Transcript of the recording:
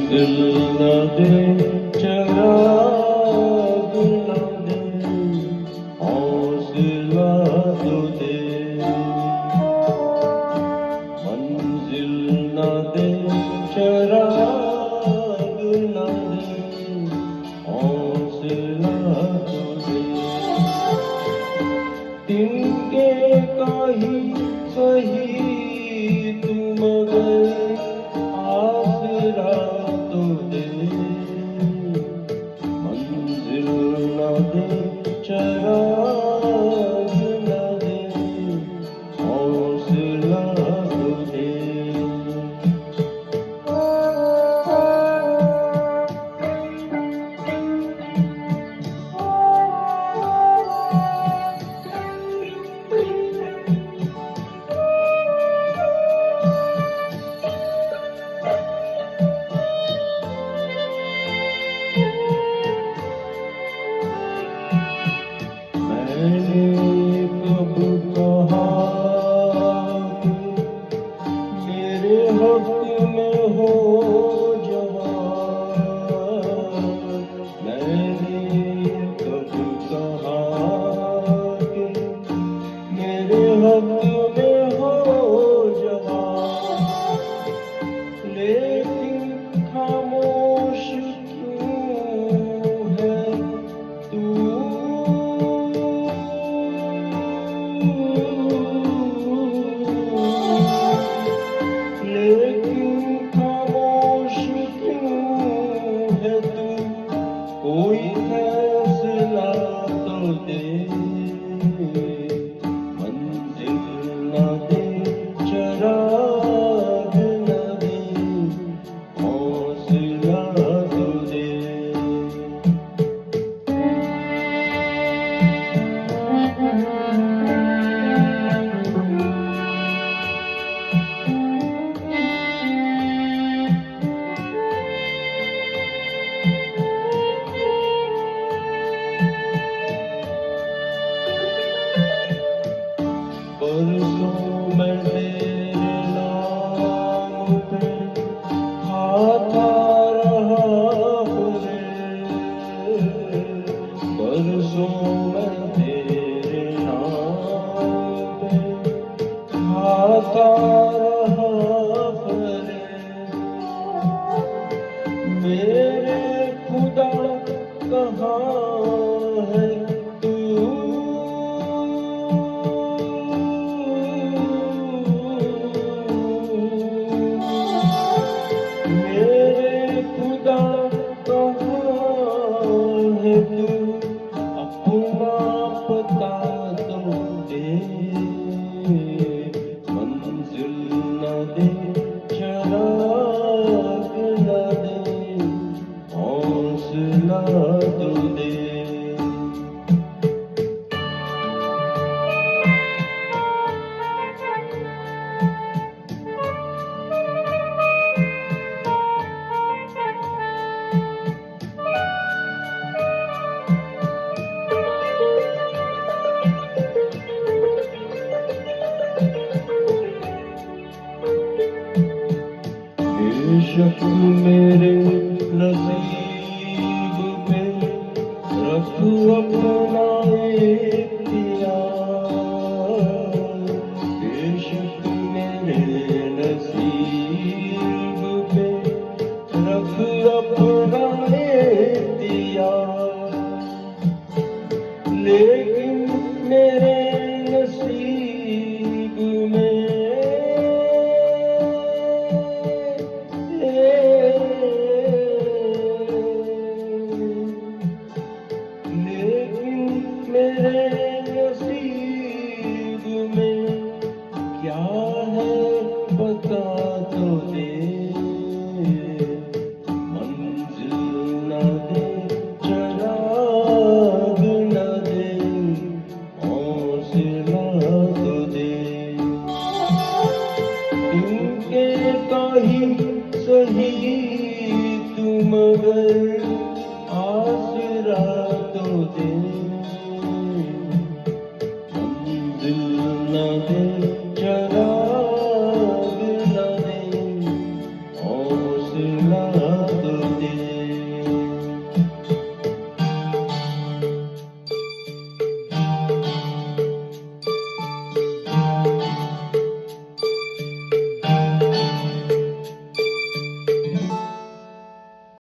दिल न दे चराग न दे हौसला तो दे मंजिल न दे चराग न दे हौसला तो दे तिनके काही सही तुम गए आसरा तो दे मंजिल न दे चराग न दे हौसला तो दे मैंने कब कहा मेरे हक में हो जवान मैंने कब कहा कि मेरे हक में हो जवान लेकिन खामोश क्यों है तू लेकिन खामोश क्यों है तू कोई फैसला तो दे मंजिल न दे चराग न दे हौसला तो दे परसों मैं तेरे नाम पे खाता रहा रे परसों मैं तेरे नाम पे खाता रहा रे मेरे खुदा कहाँ है तू मेरे खुदा कहाँ है तू अपना पता तो दे मंजिल न दे चराग न दे हौसला तो दे बेशक मेरे नसीब पे रख अपना एक